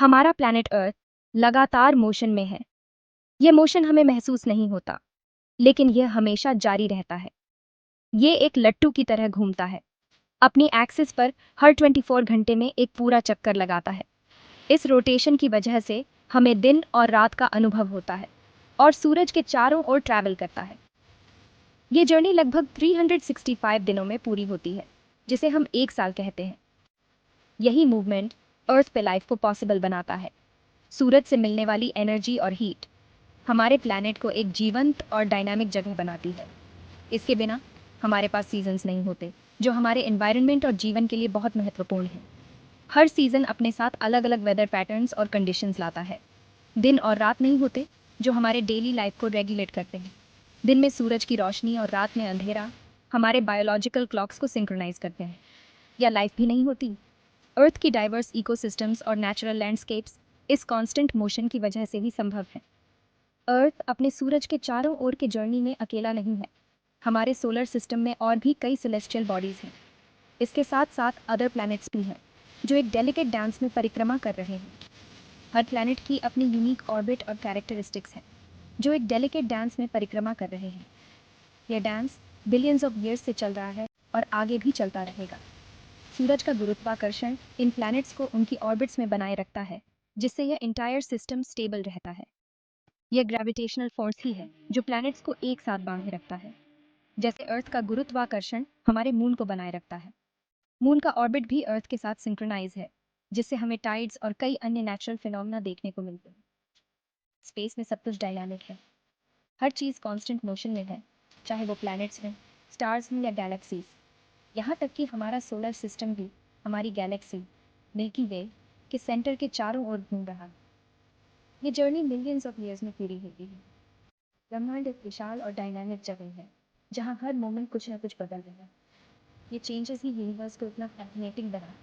हमारा planet earth लगातार motion में है। ये मोशन हमें महसूस नहीं होता, लेकिन यह हमेशा जारी रहता है। ये एक लट्टू की तरह घूमता है, अपनी एक्सिस पर हर 24 घंटे में एक पूरा चक्कर लगाता है। इस रोटेशन की वजह से हमें दिन और रात का अनुभव होता है और सूरज के चारों ओर ट्रैवल करता है। ये जर्नी लगभग 365 दिनों में पूरी होती है, जिसे हम एक साल कहते हैं। यही मूवमेंट अर्थ पे लाइफ को पॉसिबल बनाता है। सूरज से मिलने वाली एनर्जी और हीट हमारे प्लैनेट को एक जीवंत और डायनामिक जगह बनाती है। इसके बिना हमारे पास सीजन्स नहीं होते, जो हमारे एनवायरनमेंट और जीवन के लिए बहुत महत्वपूर्ण है। हर सीजन अपने साथ अलग अलग वेदर पैटर्न्स और कंडीशंस लाता है। दिन और रात नहीं होते, जो हमारे डेली लाइफ को रेगुलेट करते हैं। दिन में सूरज की रोशनी और रात में अंधेरा हमारे बायोलॉजिकल क्लॉक्स को सिंक्रोनाइज करते हैं। या लाइफ भी नहीं होती। अर्थ की डाइवर्स इकोसिस्टम्स और नेचुरल लैंडस्केप्स इस कांस्टेंट मोशन की वजह से ही संभव है। अर्थ अपने सूरज के चारों ओर के जर्नी में अकेला नहीं है। हमारे सोलर सिस्टम में और भी कई सेलेस्टियल बॉडीज हैं। इसके साथ साथ अदर प्लैनेट्स भी हैं, जो एक डेलिकेट डांस में परिक्रमा कर रहे हैं। हर प्लैनेट की अपनी यूनिक ऑर्बिट और कैरेक्टरिस्टिक्स हैं, जो एक डेलिकेट डांस में परिक्रमा कर रहे हैं। यह डांस बिलियंस ऑफ ईयर्स से चल रहा है और आगे भी चलता रहेगा। सूरज का गुरुत्वाकर्षण इन प्लैनेट्स को उनकी ऑर्बिट्स में बनाए रखता है, जिससे यह इंटायर सिस्टम स्टेबल रहता है। यह ग्रेविटेशनल फोर्स ही है जो प्लैनेट्स को एक साथ बांधे रखता है। जैसे अर्थ का गुरुत्वाकर्षण हमारे मून को बनाए रखता है, मून का ऑर्बिट भी अर्थ के साथ सिंक्रोनाइज है, जिससे हमें टाइड्स और कई अन्य नेचुरल फिनोमेना देखने को मिलते हैं। स्पेस में सब कुछ डायनामिक है। हर चीज़ कांस्टेंट मोशन में है, चाहे वो प्लैनेट्स हैं, स्टार्स हैं या गैलेक्सीज। यहाँ तक कि हमारा सोलर सिस्टम भी हमारी गैलेक्सी मिल्की वे के सेंटर के चारों ओर घूम रहा है। ये जर्नी मिलियंस ऑफ ईयर्स में पूरी होती है। ब्रह्मांड एक विशाल और डायनामिक जगह है, जहाँ हर मोमेंट कुछ न कुछ बदल रहा है। ये चेंजेस ही यूनिवर्स को इतना फैसिनेटिंग बना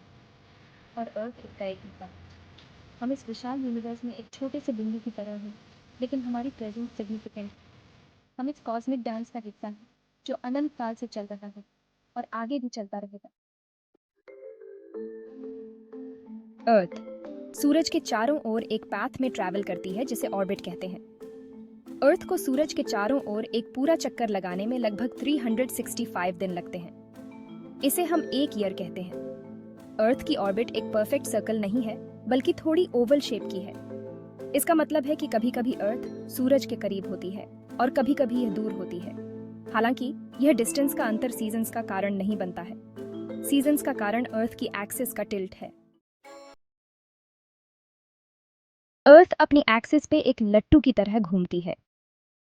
और अर्थ एक तरह की बात। हम इस विशाल यूनिवर्स में एक छोटे से बिंदु की तरह हैं, लेकिन हमारी प्रेजेंस सिग्निफिकेंट। हम इस कॉस्मिक डांस का हिस्सा हैं, जो अनंत काल से चल रहा है और आगे भी चलता रहेगा। अर्थ सूरज के चारों ओर एक पाथ में ट्रैवल करती है, जिसे ऑर्बिट कहते हैं। अर्थ को सूरज के चारों ओर एक पूरा चक्कर लगाने में लगभग 365 दिन लगते हैं। इसे हम एक ईयर कहते हैं। अर्थ की ऑर्बिट एक परफेक्ट सर्कल नहीं है, बल्कि थोड़ी ओवल शेप की है। इसका मतलब है कि कभी-कभी अर्थ सूरज के करीब होती है और कभी-कभी यह दूर होती है। हालांकि यह डिस्टेंस का अंतर सीजन्स का कारण नहीं बनता है। सीजन्स का कारण अर्थ की एक्सिस का टिल्ट है। अर्थ अपनी एक्सिस पे एक लट्टू की तरह घूमती है।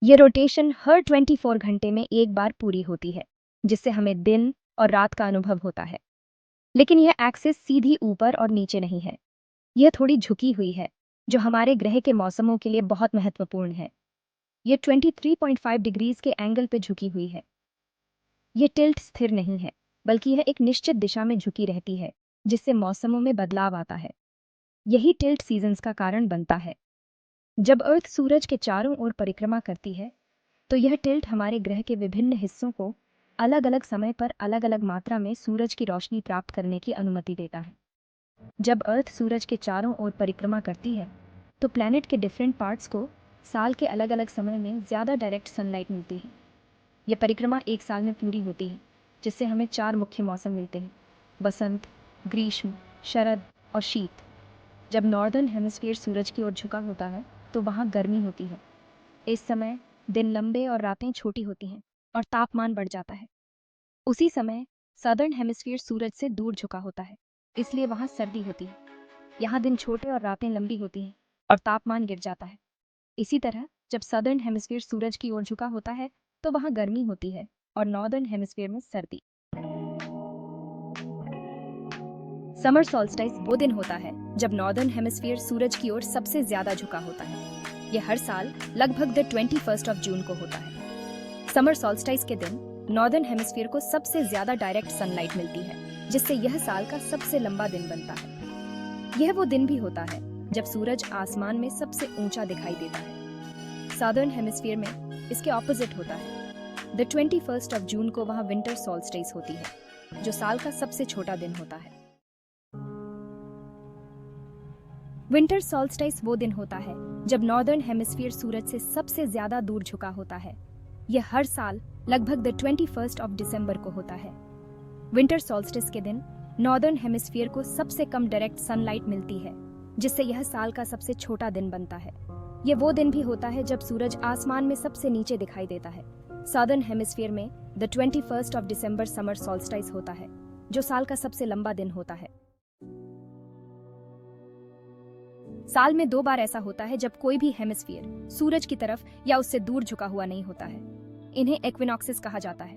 ये रोटेशन हर 24 घंटे में एक बार पूरी होती है, जिससे हमें दिन और रात का अनुभव होता है। लेकिन यह एक्सिस सीधी ऊपर और नीचे नहीं है। यह थोड़ी झुकी हुई है, जो हमारे ग्रह के मौसमों के लिए बहुत महत्वपूर्ण है। यह 23.5 डिग्रीज के एंगल पे झुकी हुई है। यह टिल्ट स्थिर नहीं है, बल्कि यह एक निश्चित दिशा में झुकी रहती है, जिससे मौसमों में बदलाव आता है। यही टिल्ट सीजन्स का कारण बनता है। जब अर्थ सूरज के चारों ओर परिक्रमा करती है, तो यह टिल्ट हमारे ग्रह के विभिन्न हिस्सों को अलग अलग समय पर अलग अलग मात्रा में सूरज की रोशनी प्राप्त करने की अनुमति देता है। जब अर्थ सूरज के चारों ओर परिक्रमा करती है, तो प्लैनेट के डिफरेंट पार्ट्स को साल के अलग अलग समय में ज़्यादा डायरेक्ट सनलाइट मिलती है। यह परिक्रमा एक साल में पूरी होती है, जिससे हमें 4 मुख्य मौसम मिलते हैं: बसंत, ग्रीष्म, शरद और शीत। जब नॉर्दर्न हेमिस्फीयर सूरज की ओर झुका होता है, तो वहाँ गर्मी होती है। इस समय दिन लंबे और रातें छोटी होती हैं और तापमान बढ़ जाता है। उसी समय सदर्न हेमिस्फीयर सूरज से दूर झुका होता है, इसलिए वहाँ सर्दी होती है। यहाँ दिन छोटे और रातें लंबी होती हैं और तापमान गिर जाता है। इसी तरह जब सदर्न हेमिस्फीयर सूरज की ओर झुका होता है, तो वहाँ गर्मी होती है और नॉर्दर्न हेमिस्फीयर में सर्दी। समर सॉल्स्टाइस वो दिन होता है जब नॉर्दर्न हेमिस्फीयर सूरज की ओर सबसे ज्यादा झुका होता है। यह हर साल लगभग द 21 ऑफ जून को होता है। समर सॉल्स्टाइस के दिन नॉर्दर्न हेमिस्फीयर को सबसे ज्यादा डायरेक्ट सनलाइट मिलती है, जिससे यह साल का सबसे लंबा दिन बनता है। यह वो दिन भी होता है जब सूरज आसमान में सबसे ऊंचा दिखाई देता है। सादर्न हेमिस्फीयर में इसके ऑपोजिट होता है। द 21 ऑफ जून को वहाँ विंटर सॉल्स्टाइस होती है, जो साल का सबसे छोटा दिन होता है। विंटर सॉल्स्टिस वो दिन होता है जब नॉर्दर्न हेमिस्फीयर सूरज से सबसे ज्यादा दूर झुका होता है। यह हर साल लगभग द 21 ऑफ दिसंबर को होता है। विंटर सॉल्स्टिस के दिन नॉर्दर्न हेमिस्फीयर को सबसे कम डायरेक्ट सनलाइट मिलती है, जिससे यह साल का सबसे छोटा दिन बनता है। यह वो दिन भी होता है जब सूरज आसमान में सबसे नीचे दिखाई देता है। सदर्न हेमिस्फीयर में the 21 of December summer solstice होता है, जो साल का सबसे लंबा दिन होता है। साल में 2 बार ऐसा होता है जब कोई भी हेमिस्फीयर सूरज की तरफ या उससे दूर झुका हुआ नहीं होता है। इन्हें इक्विनॉक्सेस कहा जाता है।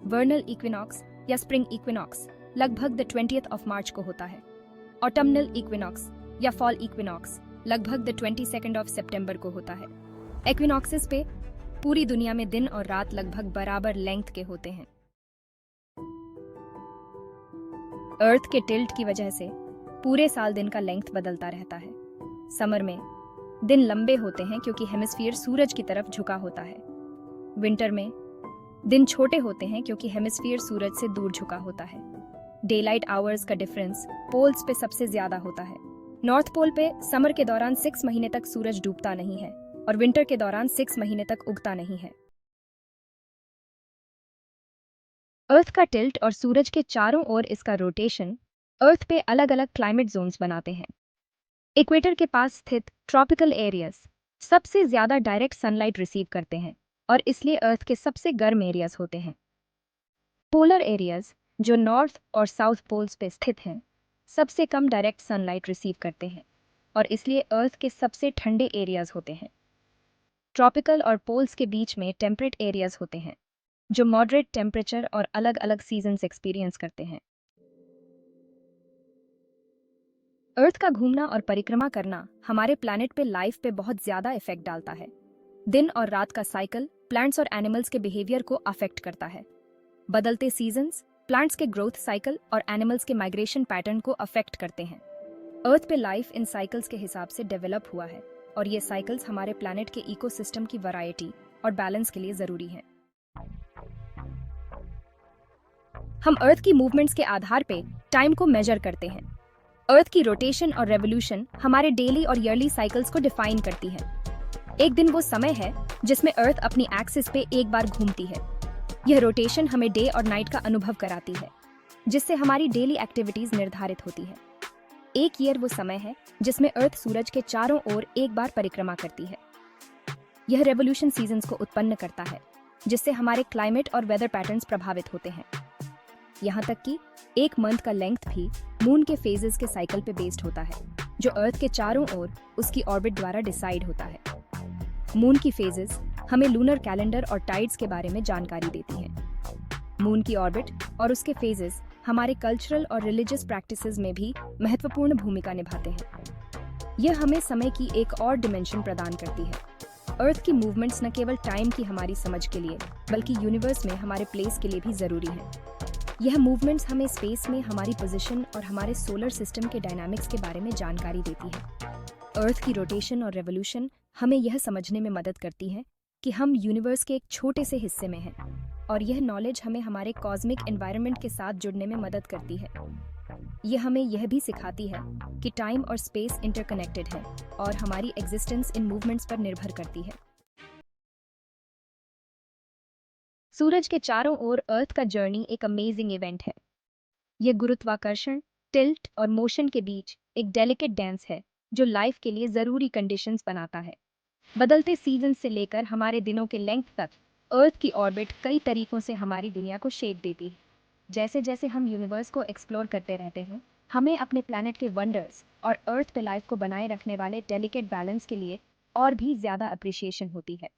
वर्नल इक्विनॉक्स या स्प्रिंग इक्विनॉक्स लगभग द 20th ऑफ मार्च को होता है। ऑटमनल इक्विनॉक्स या फॉल इक्विनॉक्स लगभग द 22nd ऑफ सितंबर को होता है। इक्विनॉक्सेस पे पूरी दुनिया में दिन और रात लगभग बराबर लेंथ के होते हैं। अर्थ के टिल्ट की वजह से पूरे साल दिन का लेंथ बदलता रहता है। समर में दिन लंबे होते हैं क्योंकि हेमिस्फीयर सूरज की तरफ झुका होता है। विंटर में दिन छोटे होते हैं क्योंकि हेमिस्फीयर सूरज से दूर झुका होता है। डेलाइट आवर्स का डिफरेंस पोल्स पे सबसे ज्यादा होता है। नॉर्थ पोल पे समर के दौरान 6 महीने तक सूरज डूबता नहीं है और विंटर के दौरान 6 महीने तक उगता नहीं है। अर्थ का टिल्ट और सूरज के चारों ओर इसका रोटेशन अर्थ पे अलग अलग क्लाइमेट जोन्स बनाते हैं। इक्वेटर के पास स्थित ट्रॉपिकल एरियाज सबसे ज्यादा डायरेक्ट सनलाइट रिसीव करते हैं और इसलिए अर्थ के सबसे गर्म एरियाज होते हैं। पोलर एरियाज जो नॉर्थ और साउथ पोल्स पे स्थित हैं सबसे कम डायरेक्ट सनलाइट रिसीव करते हैं और इसलिए अर्थ के सबसे ठंडे एरियाज होते हैं। ट्रॉपिकल और पोल्स के बीच में टेम्परेट एरियाज होते हैं जो मॉडरेट टेम्परेचर और अलग अलग सीजन्स एक्सपीरियंस करते हैं। अर्थ का घूमना और परिक्रमा करना हमारे प्लैनेट पे लाइफ पे बहुत ज्यादा इफेक्ट डालता है। दिन और रात का साइकिल प्लांट्स और एनिमल्स के बिहेवियर को अफेक्ट करता है। बदलते सीजन्स प्लांट्स के ग्रोथ साइकिल और एनिमल्स के माइग्रेशन पैटर्न को अफेक्ट करते हैं। अर्थ पे लाइफ इन साइकिल्स के हिसाब से डेवलप हुआ है और ये साइकिल्स हमारे प्लैनेट के इकोसिस्टम की वैरायटी और बैलेंस के लिए जरूरी हैं। हम अर्थ की मूवमेंट्स के आधार पे टाइम को मेजर करते हैं। अर्थ की रोटेशन और रेवोल्यूशन हमारे डेली और ईयरली साइकिल्स को डिफाइन करती है। एक दिन वो समय है जिसमें अर्थ अपनी एक्सिस पे एक बार घूमती है। यह रोटेशन हमें डे और नाइट का अनुभव कराती है, जिससे हमारी डेली एक्टिविटीज निर्धारित होती है। एक ईयर वो समय है जिसमें अर्थ सूरज के चारों ओर एक बार परिक्रमा करती है। यह रेवोल्यूशन सीजन्स को उत्पन्न करता है, जिससे हमारे क्लाइमेट और वेदर पैटर्न्स प्रभावित होते हैं। यहाँ तक कि एक मंथ का लेंथ भी मून के फेजेस के साइकिल पे बेस्ड होता है, जो अर्थ के चारों ओर उसकी ऑर्बिट द्वारा डिसाइड होता है। मून की फेजेस हमें लूनर कैलेंडर और टाइड्स के बारे में जानकारी देती हैं। मून की ऑर्बिट और उसके फेजेस हमारे कल्चरल और रिलीजियस प्रैक्टिसेस में भी महत्वपूर्ण भूमिका निभाते हैं। यह हमें समय की एक और डिमेंशन प्रदान करती है। अर्थ की मूवमेंट्स न केवल टाइम की हमारी समझ के लिए बल्कि यूनिवर्स में हमारे प्लेस के लिए भी जरूरी है। यह मूवमेंट्स हमें स्पेस में हमारी पोजीशन और हमारे सोलर सिस्टम के डायनामिक्स के बारे में जानकारी देती है। अर्थ की रोटेशन और रेवोल्यूशन हमें यह समझने में मदद करती है कि हम यूनिवर्स के एक छोटे से हिस्से में हैं और यह नॉलेज हमें हमारे कॉस्मिक एनवायरनमेंट के साथ जुड़ने में मदद करती है। यह हमें यह भी सिखाती है कि टाइम और स्पेस इंटरकनेक्टेड है और हमारी एग्जिस्टेंस इन मूवमेंट्स पर निर्भर करती है। सूरज के चारों ओर अर्थ का जर्नी एक अमेजिंग इवेंट है। यह गुरुत्वाकर्षण, टिल्ट और मोशन के बीच एक डेलिकेट डांस है जो लाइफ के लिए जरूरी कंडीशंस बनाता है। बदलते सीजन से लेकर हमारे दिनों के लेंथ तक अर्थ की ऑर्बिट कई तरीकों से हमारी दुनिया को शेप देती है। जैसे जैसे हम यूनिवर्स को एक्सप्लोर करते रहते हैं, हमें अपने प्लैनेट के वंडर्स और अर्थ पे लाइफ को बनाए रखने वाले डेलिकेट बैलेंस के लिए और भी ज्यादा अप्रिशिएशन होती है।